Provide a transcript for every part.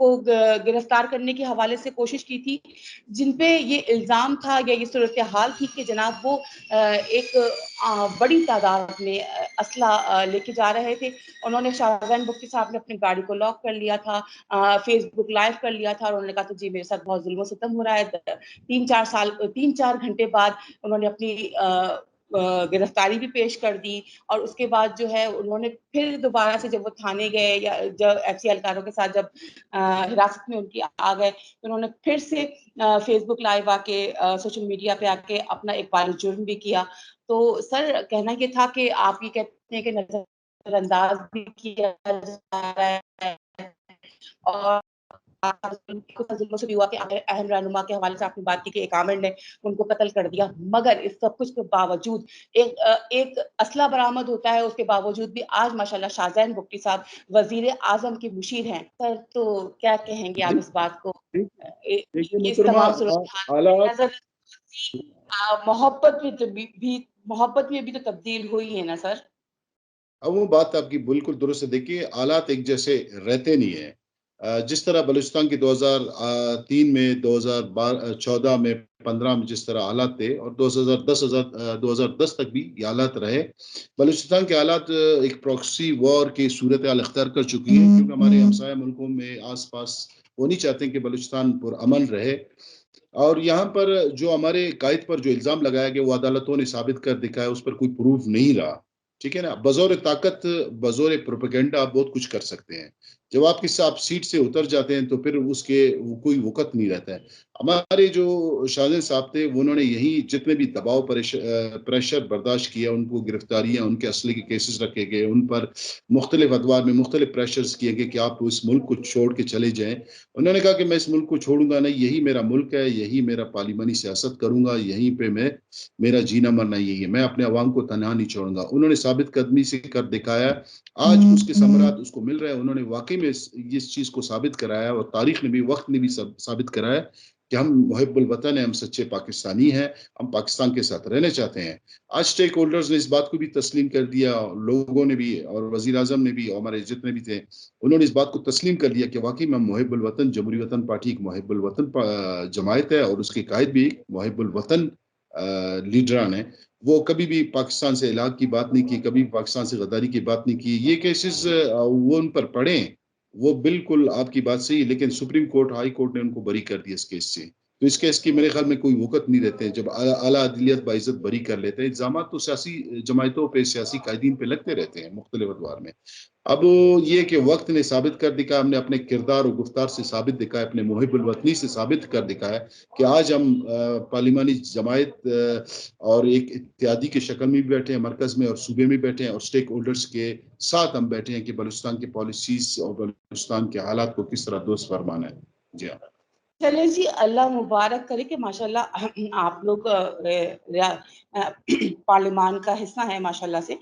کو گرفتار کرنے کے حوالے سے کوشش کی تھی، جن پہ یہ الزام تھا یا یہ صورتحال تھی کہ جناب وہ ایک بڑی تعداد میں اسلحہ لے کے جا رہے تھے. انہوں نے شاہزین بگٹی صاحب نے اپنی گاڑی کو لاک کر لیا تھا، فیس بک لائیو کر لیا تھا، اور انہوں نے کہا تھا جی میرے ساتھ بہت ظلم و ستم ہو رہا ہے. 3-4 گھنٹے بعد انہوں نے اپنی گرفتاری بھی پیش کر دی، اور اس کے بعد جو ہے انہوں نے پھر دوبارہ سے جب وہ تھانے گئے یا جب ایف سی اہلکاروں کے ساتھ جب حراست میں ان کی آ گئے تو انہوں نے پھر سے فیس بک لائیو آ کے سوشل میڈیا پہ آ کے اپنا ایک بار جرم بھی کیا. تو سر کہنا یہ تھا کہ آپ یہ کہتے ہیں کہ نظر انداز بھی کیا جا رہا ہے، اور سے بھی ہوا کہ اہم رہنما کے حوالے سے آپ نے بات کی کہ ایک عامر نے ان کو قتل کر دیا، مگر اس سب کچھ کے باوجود ایک اسلحہ برآمد ہوتا ہے، اس کے باوجود بھی آج ماشاءاللہ شاہزین بگٹی صاحب وزیر اعظم کے مشیر ہیں. سر تو کیا کہیں گے آپ اس بات کو؟ دیکھیے اس محترمہ، تمام صورتحال حالات، نظر محبت میں بھی تو تبدیل ہوئی ہے نا سر. اب وہ بات آپ کی بالکل درست ہے. دیکھیے حالات ایک جیسے رہتے نہیں ہیں. جس طرح بلوچستان کی 2003 میں، 2014 میں، 15 میں جس طرح حالات تھے، اور 2010 تک بھی یہ حالات رہے. بلوچستان کے حالات ایک پروکسی وار کی صورتحال اختیار کر چکی ہے، کیونکہ ہمارے ہمسایہ ملکوں میں آس پاس وہ نہیں چاہتے کہ بلوچستان پرامن رہے. اور یہاں پر جو ہمارے قائد پر جو الزام لگایا گیا وہ عدالتوں نے ثابت کر دکھایا، اس پر کوئی پروف نہیں رہا. ٹھیک ہے نا. بزور طاقت، بزور پروپیگنڈا آپ بہت کچھ کر سکتے ہیں. جب آپ سیٹ سے اتر جاتے ہیں تو پھر اس کے کوئی وقت نہیں رہتا ہے. ہمارے جو شاہزین صاحب تھے انہوں نے یہی جتنے بھی دباؤ پریشر برداشت کیا، ان کو گرفتاریاں، ان کے اسلحے کے کیسز رکھے گئے، ان پر مختلف ادوار میں مختلف پریشرز کیے گئے کہ آپ اس ملک کو چھوڑ کے چلے جائیں. انہوں نے کہا کہ میں اس ملک کو چھوڑوں گا نہیں، یہی میرا ملک ہے، یہی میرا پارلیمانی سیاست کروں گا، یہیں پہ میرا جینا مرنا یہی ہے، میں اپنے عوام کو تنہا نہیں چھوڑوں گا. انہوں نے ثابت قدمی سے کر دکھایا. آج اس کے ثمرات اس کو مل رہے ہیں. انہوں نے واقعی میں اس چیز کو ثابت کرایا، اور تاریخ نے بھی، وقت نے بھی ثابت کرایا کہ ہم محب الوطن ہیں، ہم سچے پاکستانی ہیں، ہم پاکستان کے ساتھ رہنا چاہتے ہیں. آج سٹیک ہولڈرز نے اس بات کو بھی تسلیم کر دیا، لوگوں نے بھی، اور وزیر اعظم نے بھی، اور ہمارے جتنے بھی تھے انہوں نے اس بات کو تسلیم کر لیا کہ واقعی میں محب الوطن، جمہوری وطن پارٹی ایک محب الوطن جماعت ہے، اور اس کے قائد بھی محب الوطن لیڈران ہیں. وہ کبھی بھی پاکستان سے الحاق کی بات نہیں کی، کبھی پاکستان سے غداری کی بات نہیں کی. یہ کیسز وہ ان پر پڑھیں، وہ بالکل آپ کی بات صحیح ہے، لیکن سپریم کورٹ، ہائی کورٹ نے ان کو بری کر دیا اس کیس سے. تو اس کیس کی میرے خیال میں کوئی وقت نہیں رہتے ہیں. جب اعلیٰ عدلیت باعزت بری کر لیتے ہیں، الزامات تو سیاسی جماعتوں پہ، سیاسی قائدین پہ لگتے رہتے ہیں مختلف ادوار میں. اب یہ کہ وقت نے ثابت کر دکھایا، ہم نے اپنے کردار اور گفتار سے ثابت دکھایا، اپنے محب الوطنی سے ثابت کر دکھایا کہ آج ہم پارلیمانی جماعت اور ایک اتحادی کی شکل میں بھی بیٹھے ہیں، مرکز میں اور صوبے میں بیٹھے ہیں، اور سٹیک ہولڈرز کے ساتھ ہم بیٹھے ہیں کہ بلوچستان کی پالیسیز اور بلوچستان کے حالات کو کس طرح درست فرمانا ہے. جی ہاں. چلے جی، اللہ مبارک کرے کہ ماشاءاللہ آپ لوگ پارلیمان کا حصہ ہیں ماشاءاللہ سے.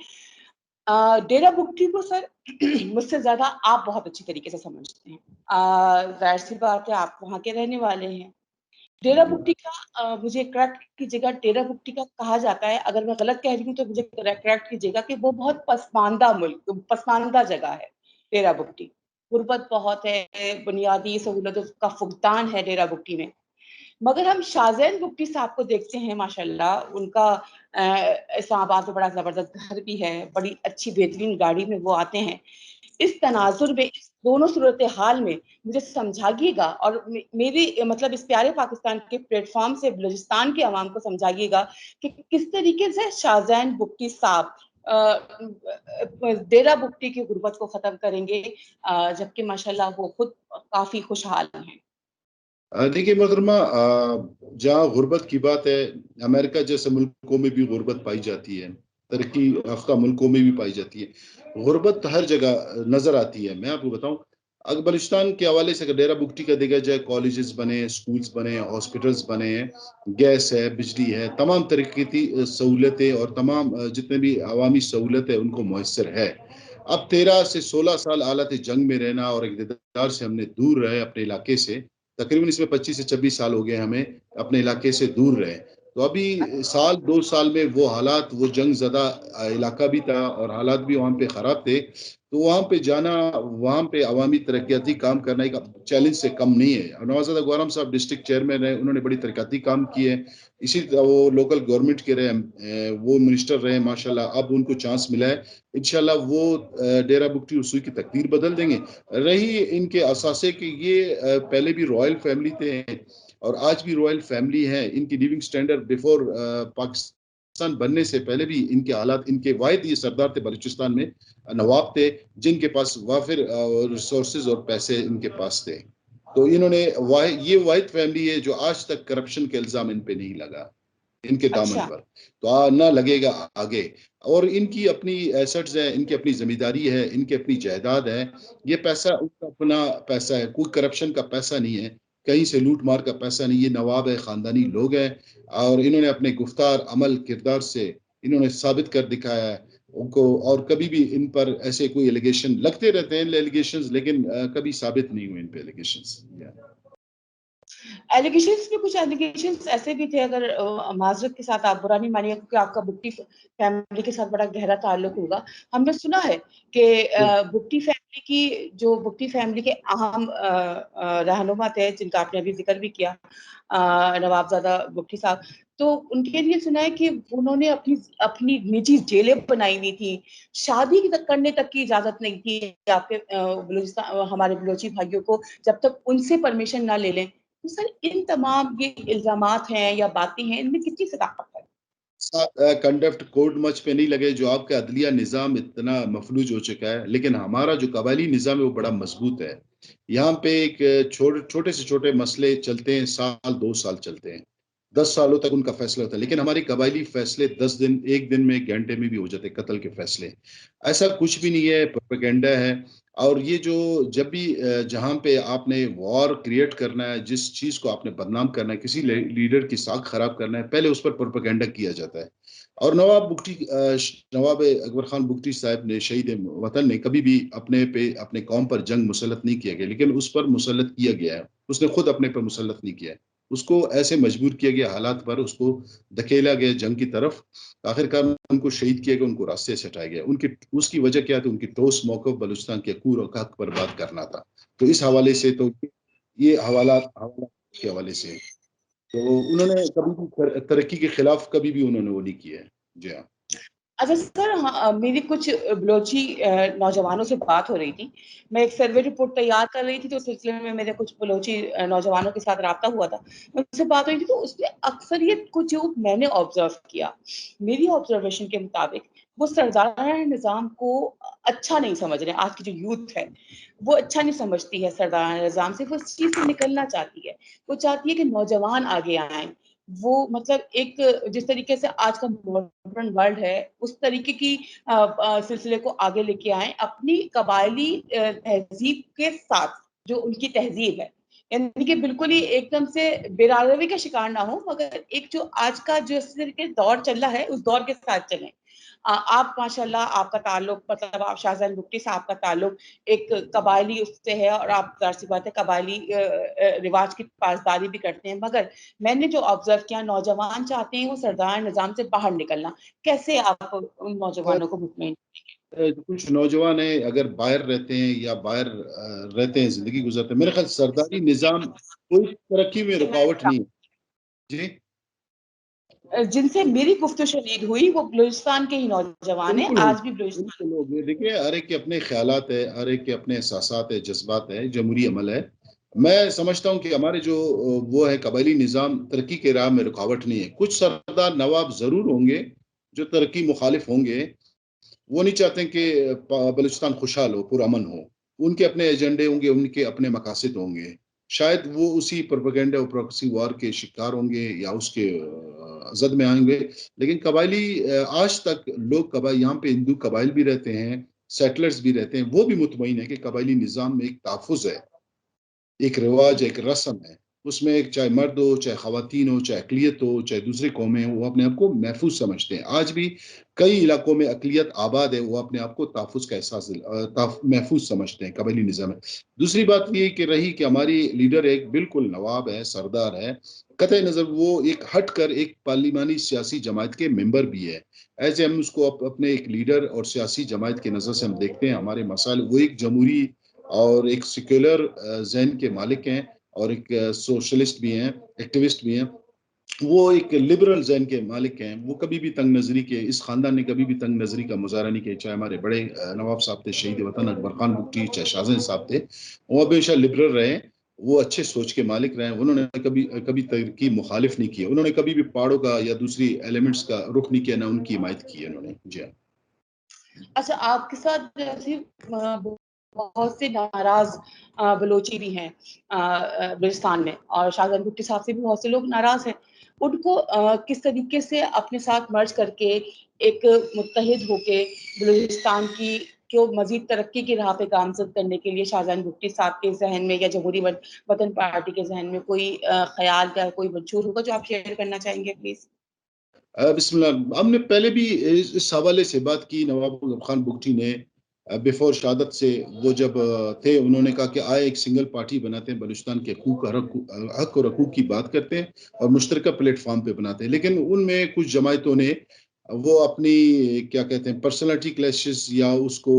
ڈیرا بگٹی کو سر مجھ سے زیادہ آپ بہت اچھی طریقے سے سمجھتے ہیں. ظاہر سی بات ہے آپ وہاں کے رہنے والے ہیں. ڈیرا بگٹی کا مجھے کریکٹ کیجیے گا، ڈیرا بگٹی کا کہا جاتا ہے، اگر میں غلط کہہ رہی ہوں تو مجھے کریکٹ کیجیے گا، کہ وہ بہت پسماندہ جگہ ہے ڈیرا بگٹی. غربت بہت ہے، بنیادی سہولتوں کا فقدان ہے ڈیرا بگٹی میں. مگر ہم شاہزین بگٹی صاحب کو دیکھتے ہیں ماشاءاللہ، ان کا اسلام آباد میں بڑا زبردست گھر بھی ہے، بڑی اچھی بہترین گاڑی میں وہ آتے ہیں. اس تناظر میں، اس دونوں صورتحال میں مجھے سمجھائیے گا، اور میری مطلب اس پیارے پاکستان کے پلیٹ فارم سے بلوچستان کے عوام کو سمجھائیے گا کہ کس طریقے سے شاہزین بگٹی صاحب ڈیرا بگٹی کی غربت کو ختم کریں گے، جبکہ ماشاءاللہ وہ خود کافی خوشحال ہیں. دیکھیے محترمہ، جہاں غربت کی بات ہے، امریکہ جیسے ملکوں میں بھی غربت پائی جاتی ہے، ترقی یافتہ ملکوں میں بھی پائی جاتی ہے. غربت ہر جگہ نظر آتی ہے. میں آپ کو بتاؤں، اگر بلوچستان کے حوالے سے ڈیرا بگٹی کا دیکھا جائے، کالجز بنے، سکولز بنے، ہاسپٹلز بنے ہیں، گیس ہے، بجلی ہے، تمام ترقیتی سہولتیں اور تمام جتنے بھی عوامی سہولتیں ان کو میسر ہے. اب 13 سے 16 سال حالت جنگ میں رہنا اور اقتدار سے ہم نے دور رہے اپنے علاقے سے، تقریباً اس میں 25 سے 26 سال ہو گئے ہمیں اپنے علاقے سے دور رہے. تو ابھی سال 2 سال میں وہ حالات، وہ جنگ زدہ علاقہ بھی تھا اور حالات بھی وہاں پہ خراب تھے. تو وہاں پہ جانا، وہاں پہ عوامی ترقیاتی کام کرنا ایک چیلنج سے کم نہیں ہے. نوازادہ گورم صاحب ڈسٹرکٹ چیئرمین رہے، انہوں نے بڑی ترقیاتی کام کیے. اسی طرح وہ لوکل گورنمنٹ کے رہے، وہ منسٹر رہے ماشاءاللہ. اب ان کو چانس ملا ہے، انشاءاللہ وہ ڈیرہ بگٹی اور سوئی کی تقدیر بدل دیں گے. رہی ان کے اثاثے کہ یہ پہلے بھی رائل فیملی تھے اور آج بھی رائل فیملی ہے. ان کی لیونگ سٹینڈرڈ بیفور پاکستان بننے سے پہلے بھی ان کے حالات، ان کے واحد یہ سردار تھے بلوچستان میں، نواب تھے جن کے پاس وافر ریسورسز اور پیسے ان کے پاس تھے. تو انہوں نے یہ واحد فیملی ہے جو آج تک کرپشن کے الزام ان پہ نہیں لگا ان کے دامن اچھا پر، تو نہ لگے گا آگے. اور ان کی اپنی ایسٹس ہیں، ان کی اپنی زمینداری ہے، ان کی اپنی جائیداد ہے. یہ پیسہ ان کا اپنا پیسہ ہے، کوئی کرپشن کا پیسہ نہیں ہے، کہیں سے لوٹ مار کا پیسہ نہیں. یہ نواب ہے، خاندانی لوگ ہیں، اور انہوں نے اپنے گفتار، عمل، کردار سے انہوں نے ثابت کر دکھایا ہے ان کو. اور کبھی بھی ان پر ایسے کوئی ایلیگیشن لگتے رہتے ہیں ایلیگیشنز، لیکن کبھی ثابت نہیں ہوئے ان پہ ایلیگیشنز. ایلیگیشنز میں کچھ ایلیگیشنز ایسے بھی تھے، اگر معذرت کے ساتھ آپ برا نہیں مانیے کیونکہ آپ کا بگٹی فیملی کے ساتھ بڑا گہرا تعلق ہوگا. ہم نے سنا ہے کہ بگٹی فیملی کی، جو بگٹی فیملی کے اہم رہنما تھے جن کا آپ نے ابھی ذکر بھی کیا، نواب زادہ بگٹی صاحب، تو ان کے لیے سنا ہے کہ انہوں نے اپنی نجی جیلیں بنائی ہوئی تھی، شادی کرنے تک کی اجازت نہیں تھی آپ کے ہمارے بلوچی بھائیوں کو جب تک ان سے پرمیشن نہ لے لیں. تو سر ان تمام یہ الزامات ہیں یا باتیں ہیں، ان میں کتنی صداقت ہے؟ کنڈکٹ کوڈ مچ پہ نہیں لگے جو آپ کا عدلیہ نظام اتنا مفلوج ہو چکا ہے، لیکن ہمارا جو قبائلی نظام ہے وہ بڑا مضبوط ہے. یہاں پہ ایک چھوٹے سے چھوٹے مسئلے چلتے ہیں، سال 2 سال چلتے ہیں، 10 سالوں تک ان کا فیصلہ ہوتا ہے. لیکن ہماری قبائلی فیصلے 10 دن، 1 دن میں، 1 گھنٹے میں بھی ہو جاتے، قتل کے فیصلے. ایسا کچھ بھی نہیں ہے، پروپیگنڈا ہے. اور یہ جو جب بھی جہاں پہ آپ نے وار کریٹ کرنا ہے، جس چیز کو آپ نے بدنام کرنا ہے، کسی لیڈر کی ساکھ خراب کرنا ہے، پہلے اس پر پروپیگنڈا کیا جاتا ہے. اور نواب اکبر خان بگٹی صاحب نے، شہید وطن نے، کبھی بھی اپنے قوم پر جنگ مسلط نہیں کیا گیا، لیکن اس پر مسلط کیا گیا ہے. اس نے خود اپنے پر مسلط نہیں کیا ہے، اس کو ایسے مجبور کیا گیا حالات پر، اس کو دھکیلا گیا جنگ کی طرف. آخرکار ان کو شہید کیا گیا، ان کو راستے سے ہٹایا گیا. اس کی وجہ کیا تھی؟ ان کی ٹھوس موقف بلوچستان کے حقوق اور حق پر بات کرنا تھا. تو اس حوالے سے تو یہ حوالات کے حوالے سے، تو انہوں نے کبھی بھی ترقی کے خلاف کبھی بھی انہوں نے وہ نہیں کیا ہے. جی ہاں. اچھا سر، میری کچھ بلوچی نوجوانوں سے بات ہو رہی تھی. میں ایک سروے رپورٹ تیار کر رہی تھی، تو اس سلسلے میں میرے کچھ بلوچی نوجوانوں کے ساتھ رابطہ ہوا تھا. ان سے بات ہو رہی تھی، تو اس میں اکثریت کو جو میں نے آبزرو کیا، میری آبزرویشن کے مطابق، وہ سردار نظام کو اچھا نہیں سمجھ رہے. آج کی جو یوتھ ہے وہ اچھا نہیں سمجھتی ہے سردار نظام سے، وہ اس چیز سے نکلنا چاہتی ہے. وہ چاہتی ہے کہ نوجوان آگے آئیں. وہ مطلب ایک جس طریقے سے آج کا ماڈرن ورلڈ ہے، اس طریقے کی سلسلے کو آگے لے کے آئیں اپنی قبائلی تہذیب کے ساتھ، جو ان کی تہذیب ہے. یعنی کہ بالکل ہی ایک دم سے بے-راروی کا شکار نہ ہو، مگر ایک جو آج کا جو اس طریقے دور چل رہا ہے اس دور کے ساتھ چلیں. آپ ماشاءاللہ، آپ کا تعلق، مطلب آپ شاہزادہ بگٹی صاحب کا تعلق ایک قبائلی اس سے ہے، اور آپ ظاہر سی بات ہے قبائلی رواج کی پاسداری بھی کرتے ہیں. مگر میں نے جو آبزرو کیا، نوجوان چاہتے ہیں وہ سردار نظام سے باہر نکلنا. کیسے آپ ان نوجوانوں کو مطمئن؟ کچھ نوجوان ہیں اگر باہر رہتے ہیں یا باہر رہتے ہیں، زندگی گزرتے ہیں، میرے خیال سرداری نظام کوئی ترقی میں رکاوٹ نہیں ہے. جی جن سے میری گفت و شنید ہوئی وہ بلوچستان کے ہی نوجوان ہیں، بالکل آج بھی بلوچستان. بالکل ہو گئے. دیکھیے، ہر ایک کے اپنے خیالات ہے، ہر ایک کے اپنے احساسات ہے، جذبات ہے، جمہوری عمل ہے. میں سمجھتا ہوں کہ ہمارے جو وہ ہے قبائلی نظام، ترقی کے راہ میں رکاوٹ نہیں ہے. کچھ سردار نواب ضرور ہوں گے جو ترقی مخالف ہوں گے، وہ نہیں چاہتے کہ بلوچستان خوشحال ہو، پرامن ہو. ان کے اپنے ایجنڈے ہوں گے، ان کے اپنے مقاصد ہوں گے. شاید وہ اسی پروپیگنڈا اور پراکسی وار کے شکار ہوں گے یا اس کے زد میں آئیں گے. لیکن قبائلی آج تک لوگ یہاں پہ ہندو قبائل بھی رہتے ہیں، سیٹلرز بھی رہتے ہیں، وہ بھی مطمئن ہے کہ قبائلی نظام میں ایک تحفظ ہے، ایک رواج، ایک رسم ہے. اس میں ایک چاہے مرد ہو، چاہے خواتین ہو، چاہے اقلیت ہو، چاہے دوسری قومیں ہوں، وہ اپنے آپ کو محفوظ سمجھتے ہیں. آج بھی کئی علاقوں میں اقلیت آباد ہے، وہ اپنے آپ کو تحفظ کا احساس محفوظ سمجھتے ہیں قبائلی نظام ہے. دوسری بات یہ کہ رہی کہ ہماری لیڈر ایک بالکل نواب ہے، سردار ہے، قطع نظر وہ ایک ہٹ کر ایک پارلیمانی سیاسی جماعت کے ممبر بھی ہے، ایسے ہم اس کو اپنے ایک لیڈر اور سیاسی جماعت کی نظر سے ہم دیکھتے ہیں. ہمارے مسائل، وہ ایک جمہوری اور ایک سیکولر ذہن کے مالک ہیں، اور ایک سوشلسٹ بھی ہیں، ایکٹیوسٹ بھی ہیں. وہ ایک لبرل ذہن کے مالک ہیں. وہ کبھی بھی تنگ نظری کے، اس خاندان نے کبھی بھی تنگ نظری کا مظاہرہ نہیں کیا، چاہے ہمارے بڑے نواب صاحب تھے شہید وطن اکبر خان بگٹی، چاہے شاہزیں صاحب تھے، وہ ہمیشہ لبرل رہے. وہ اچھے سوچ کے مالک رہے. انہوں نے کبھی ترقی مخالف نہیں کیا. انہوں نے کبھی بھی پہاڑوں کا یا دوسری ایلیمنٹس کا رخ نہیں کیا، نہ ان کی حمایت کی ہے انہوں نے. جی ہاں. اچھا، آپ کے ساتھ جیسے بہت سے ناراض بلوچی بھی ہیں بلوچستان میں، اور شاہزادہ بھٹی صاحب سے بھی بہت سے لوگ ناراض ہیں. ان کو کس طریقے سے اپنے ساتھ مرج کر کے ایک متحد ہو کے بلوچستان کی جو مزید ترقی کی راہ پہ گامزد کرنے کے لیے شاہجہاں بھٹی صاحب کے ذہن میں یا جمہوری وطن پارٹی کے ذہن میں کوئی خیال یا کوئی منشور ہوگا جو آپ شیئر کرنا چاہیں گے پلیز؟ بسم اللہ. ہم نے پہلے بھی اس حوالے سے بات کی. نواب اکبر خان بگٹی نے بیفور شہادت سے، وہ جب تھے، انہوں نے کہا کہ آئے ایک سنگل پارٹی بناتے ہیں، بلوچستان کے حق اور حقوق کی بات کرتے ہیں اور مشترکہ پلیٹ فارم پہ بناتے ہیں. لیکن ان میں کچھ جماعتوں نے وہ اپنی کیا کہتے ہیں پرسنالٹی کلیشز یا اس کو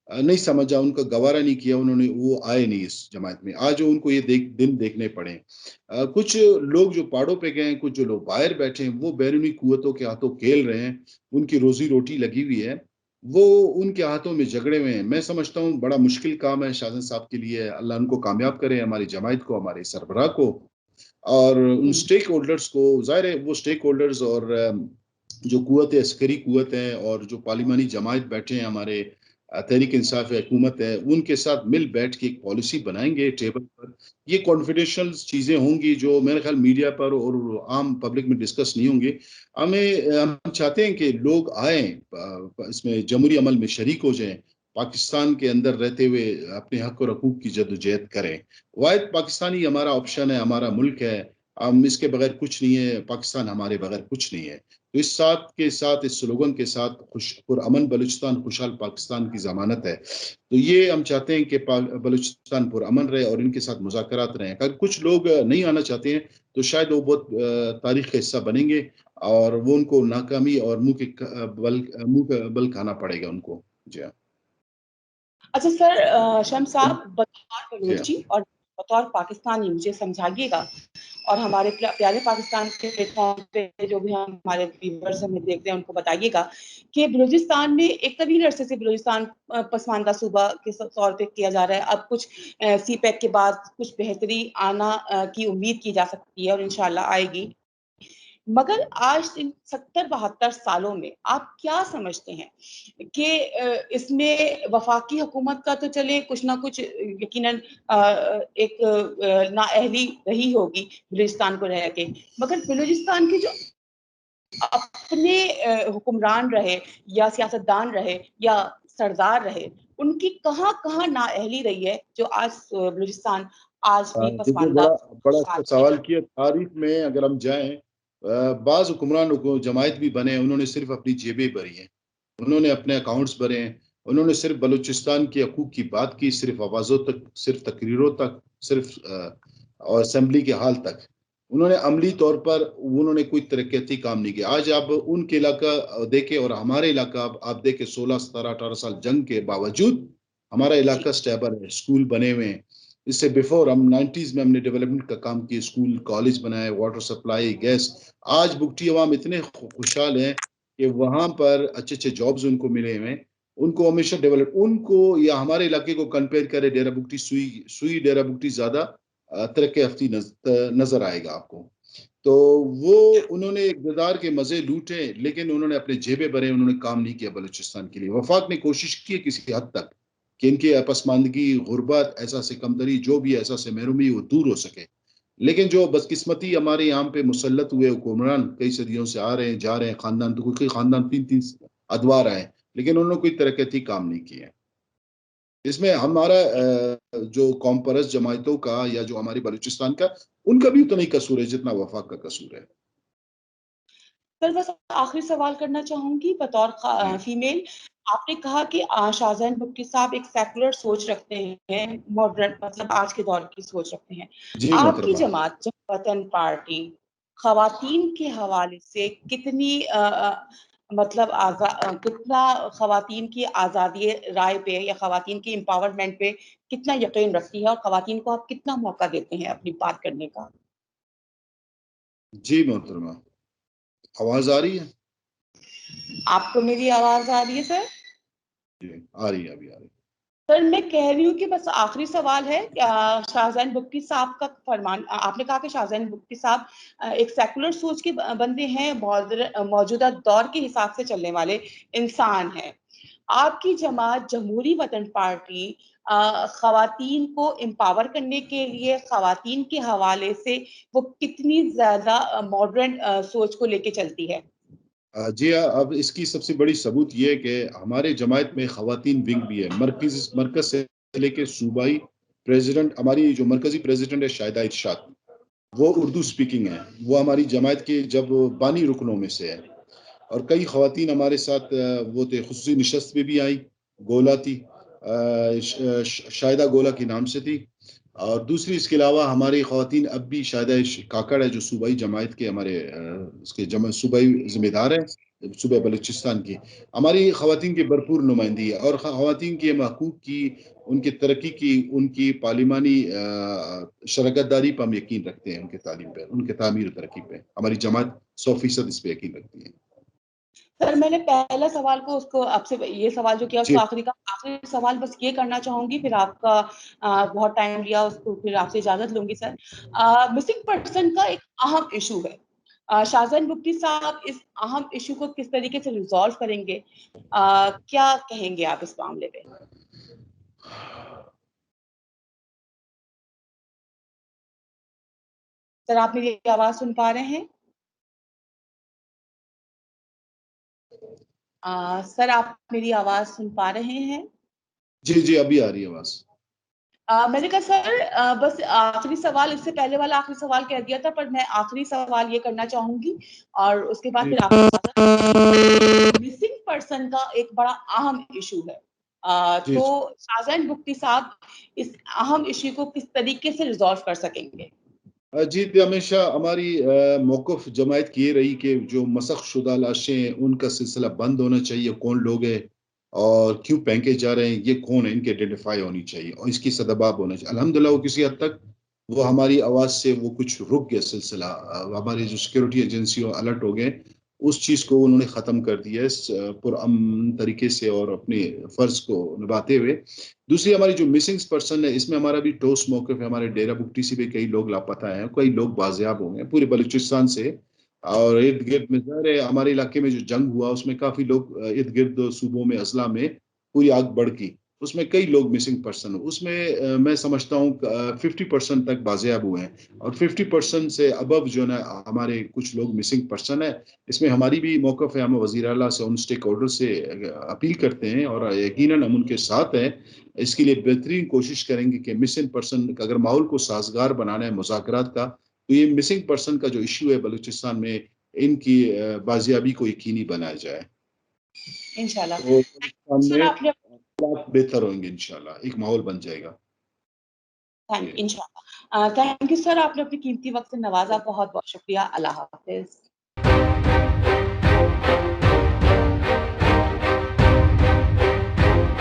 نہیں سمجھا، ان کا گوارا نہیں کیا. انہوں نے وہ آئے نہیں اس جماعت میں. آج ان کو یہ دن دیکھنے پڑے. کچھ لوگ جو پہاڑوں پہ گئے ہیں، کچھ جو لوگ باہر بیٹھے ہیں، وہ بیرونی قوتوں کے ہاتھوں کھیل رہے ہیں. ان کی روزی روٹی لگی ہوئی ہے، وہ ان کے ہاتھوں میں جھگڑے ہوئے ہیں. میں سمجھتا ہوں بڑا مشکل کام ہے شاہزادہ صاحب کے لیے. اللہ ان کو کامیاب کرے، ہماری جماعت کو، ہمارے سربراہ کو، اور ان سٹیک ہولڈرز کو. ظاہر ہے وہ سٹیک ہولڈرز اور جو قوت عسکری قوت ہیں اور جو پارلیمانی جماعت بیٹھے ہیں، ہمارے تحریک انصاف حکومت ہے، ان کے ساتھ مل بیٹھ کے ایک پالیسی بنائیں گے ٹیبل پر. یہ کانفیڈینشیل چیزیں ہوں گی جو میرے خیال میڈیا پر اور عام پبلک میں ڈسکس نہیں ہوں گی. ہم چاہتے ہیں کہ لوگ آئیں، اس میں جمہوری عمل میں شریک ہو جائیں، پاکستان کے اندر رہتے ہوئے اپنے حق اور حقوق کی جدوجہد کریں. واحد پاکستانی ہمارا آپشن ہے، ہمارا ملک ہے. ہم اس کے بغیر کچھ نہیں ہے. پاکستان ہمارے بغیر کچھ نہیں ہے. تو اس اس سلوگن کے ساتھ پرامن بلوچستان خوشحال پاکستان کی ضمانت ہے. تو یہ ہم چاہتے ہیں کہ بلوچستان پرامن رہے اور ان کے ساتھ مذاکرات رہیں. اگر کچھ لوگ نہیں آنا چاہتے ہیں تو شاید وہ بہت تاریخ کا حصہ بنیں گے، اور وہ ان کو ناکامی اور منہ کا بل کھانا پڑے گا ان کو. جی ہاں. اچھا سر، شمس صاحب، بطور جی ہاں. بلوچی اور بطور پاکستانی مجھے سمجھائیے گا، اور ہمارے پیارے پاکستان کے پلیٹ فارم پہ جو بھی ہمارے ویورز ہمیں دیکھتے ہیں ان کو بتائیے گا کہ بلوچستان میں ایک طویل عرصے سے بلوچستان پسماندہ صوبہ کے طور پہ کیا جا رہا ہے. اب کچھ سی پیک کے بعد کچھ بہتری آنا کی امید کی جا سکتی ہے، اور انشاءاللہ آئے گی. مگر آج 70-72 سالوں میں آپ کیا سمجھتے ہیں کہ اس میں وفاقی حکومت کا تو چلے کچھ نہ کچھ یقیناً ایک نااہلی رہی ہوگی بلوچستان کو رہ کے، مگر بلوچستان کی جو اپنے حکمران رہے یا سیاستدان رہے یا سردار رہے، ان کی کہاں کہاں نااہلی رہی ہے جو آج بلوچستان آج بھی دیکھیے، پسماندہ بڑا اچھا سوال کیا. تاریخ میں اگر ہم جائیں، بعض حکمران جماعت بھی بنے، انہوں نے صرف اپنی جیبیں بھری ہیں، انہوں نے اپنے اکاؤنٹس بھرے ہیں، انہوں نے صرف بلوچستان کے حقوق کی بات کی، صرف آوازوں تک، صرف تقریروں تک، صرف اور اسمبلی کے حال تک. انہوں نے عملی طور پر انہوں نے کوئی ترقیاتی کام نہیں کیا. آج آپ ان کے علاقہ دیکھیں اور ہمارے علاقہ آپ دیکھیں، 16 17 18 سال جنگ کے باوجود ہمارا جی. علاقہ سٹیبل ہے. اسکول بنے ہوئے ہیں. اس سے بیفور ہم 90s میں ہم نے ڈیولپمنٹ کا کام کیا، اسکول کالج بنائے، واٹر سپلائی، گیس. آج بگٹی عوام اتنے خوشحال ہیں کہ وہاں پر اچھے اچھے جابز ان کو ملے ہوئے. ان کو ہمیشہ ڈیولپ، ان کو یا ہمارے علاقے کو کمپیئر کرے، ڈیرہ بگٹی سوئی ڈیرہ بگٹی زیادہ ترقی یافتی نظر آئے گا آپ کو. تو وہ انہوں نے اقتدار کے مزے لوٹے، لیکن انہوں نے اپنے جیبیں بھرے، انہوں نے کام نہیں کیا بلوچستان کے لیے. وفاق نے کوشش کی کسی حد تک کہ ان کی پسماندگی، غربت، احساس کمتری، جو بھی احساس محرومی وہ دور ہو سکے. لیکن جو بدقسمتی ہمارے یہاں پہ مسلط ہوئے حکمران کئی صدیوں سے آ رہے ہیں جا رہے ہیں، خاندان تو کوئی خاندان 3 ادوار آئے، لیکن انہوں نے کوئی ترقیاتی کام نہیں کیا. اس میں ہمارا جو قوم پرست جماعتوں کا یا جو ہماری بلوچستان کا، ان کا بھی اتنا ہی قصور ہے جتنا وفاق کا قصور ہے. سر بس آخری سوال کرنا چاہوں گی بطور جی فیمیل. آپ نے کہا کہ شاہزین بگٹی صاحب ایک سیکولر سوچ رکھتے ہیں، ماڈرن مطلب آج کے دور کی سوچ رکھتے ہیں. جی آپ کی محترمہ. جماعت جن وطن پارٹی خواتین کے حوالے سے کتنی مطلب کتنا خواتین کی آزادی رائے پہ یا خواتین کی امپاورمنٹ پہ کتنا یقین رکھتی ہے، اور خواتین کو آپ کتنا موقع دیتے ہیں اپنی بات کرنے کا؟ جی محترمہ. آواز آ رہی ہے؟ آپ کو میری آواز آ رہی ہے سر؟ جی آ رہی ہے، ابھی آ رہی ہے. سر میں کہہ رہی ہوں کہ بس آخری سوال ہے. شاہزین بگٹی صاحب کا فرمان، آپ نے کہا کہ شاہزین بگٹی صاحب ایک سیکولر سوچ کے بندے ہیں، موجودہ دور کے حساب سے چلنے والے انسان ہیں. آپ کی جماعت جمہوری وطن پارٹی خواتین کو امپاور کرنے کے لیے خواتین کے حوالے سے وہ کتنی زیادہ ماڈرن سوچ کو لے کے چلتی ہے؟ جی اب اس کی سب سے بڑی ثبوت یہ ہے کہ ہمارے جماعت میں خواتین ونگ بھی ہے. مرکز سے لے کے صوبائی پریزیڈنٹ، ہماری جو مرکزی پریزیڈنٹ ہے شاہدہ ارشاد، وہ اردو سپیکنگ ہے. وہ ہماری جماعت کے جب بانی رکنوں میں سے ہے. اور کئی خواتین ہمارے ساتھ وہ تھے، خصوصی نشست میں بھی آئی. گولا تھی، شاہدہ گولا کے نام سے تھی. اور دوسری اس کے علاوہ ہماری خواتین اب بھی شاہدہ کاکڑ ہے، جو صوبائی جماعت کے ہمارے اس کے صوبائی ذمہ دار ہے صوبہ بلوچستان کی. ہماری خواتین کی بھرپور نمائندگی ہے، اور خواتین کے حقوق کی، ان کی ترقی کی، ان کی پارلیمانی شراکت داری پر ہم یقین رکھتے ہیں. ان کے تعلیم پہ، ان کے تعمیر و ترقی پہ ہماری جماعت 100% اس پہ یقین رکھتی ہے. سر میں نے پہلا سوال کو اس کو آپ سے یہ سوال جو کیا اس جی کو آخری کا آخری سوال بس یہ کرنا چاہوں گی، پھر آپ کا بہت ٹائم لیا اس کو، پھر آپ سے اجازت لوں گی. سر مسنگ پرسن کا ایک اہم ایشو ہے. شاہزین بگٹی صاحب اس اہم ایشو کو کس طریقے سے ریزالو کریں گے؟ کیا کہیں گے آپ اس معاملے پہ؟ سر آپ میری آواز سن پا رہے ہیں؟ سر آپ میری آواز سن پا رہے ہیں؟ جی جی ابھی آ رہی ہے آواز. میں نے کہا سر بس آخری سوال، اس سے پہلے والا آخری سوال کہہ دیا تھا، پر میں آخری سوال یہ کرنا چاہوں گی اور اس کے بعد جی پھر آپ مسنگ پرسن کا ایک بڑا اہم ایشو ہے. جی تو جی شاہزین بگٹی صاحب اس اہم ایشو کو کس طریقے سے ریزالو کر سکیں گے؟ جی ہمیشہ ہماری موقف جماعت کی یہ رہی کہ جو مسخ شدہ لاشیں ہیں ان کا سلسلہ بند ہونا چاہیے. کون لوگ ہیں اور کیوں پھینکے جا رہے ہیں، یہ کون ہے، ان کی آئیڈینٹیفائی ہونی چاہیے اور اس کی سدباب ہونا چاہیے. الحمدللہ وہ کسی حد تک وہ ہماری آواز سے وہ کچھ رک گیا سلسلہ. ہماری جو سیکورٹی ایجنسیوں الرٹ ہو گئے، اس چیز کو انہوں نے ختم کر دیا ہے پرامن طریقے سے اور اپنے فرض کو نبھاتے ہوئے. دوسری ہماری جو مسنگ پرسن ہے، اس میں ہمارا بھی ٹھوس موقف ہے. ہمارے ڈیرہ بگٹی سے بھی کئی لوگ لاپتہ ہیں، کئی لوگ بازیاب ہو گئے پورے بلوچستان سے. اور ارد گرد میں ظاہر ہے ہمارے علاقے میں جو جنگ ہوا اس میں کافی لوگ ارد گرد صوبوں میں اضلاع میں پوری آگ بڑھ گئی. اس میں کئی لوگ مسنگ پرسن ہو. اس میں میں سمجھتا ہوں 50% تک بازیاب ہوئے ہیں، اور 50% سے ابو جو نا ہمارے کچھ لوگ مسنگ پرسن ہیں. اس میں ہماری بھی موقف ہے، ہم وزیر اعلیٰ سے، ان اسٹیک ہولڈر سے اپیل کرتے ہیں اور یقیناً ہم ان کے ساتھ ہیں. اس کے لیے بہترین کوشش کریں گے کہ مسنگ پرسن اگر ماحول کو سازگار بنانا ہے مذاکرات کا، تو یہ مسنگ پرسن کا جو ایشو ہے بلوچستان میں، ان کی بازیابی کو یقینی بنایا جائے. انشاءاللہ. تو بلوچستان سر میں آپ نے حالات بہتر ہوئیں گے، انشاءاللہ ایک ماحول بن جائے گا. انشاءاللہ. تھینک یو سر، آپ نے اپنی قیمتی وقت سے نوازا. بہت بہت شکریہ. اللہ حافظ.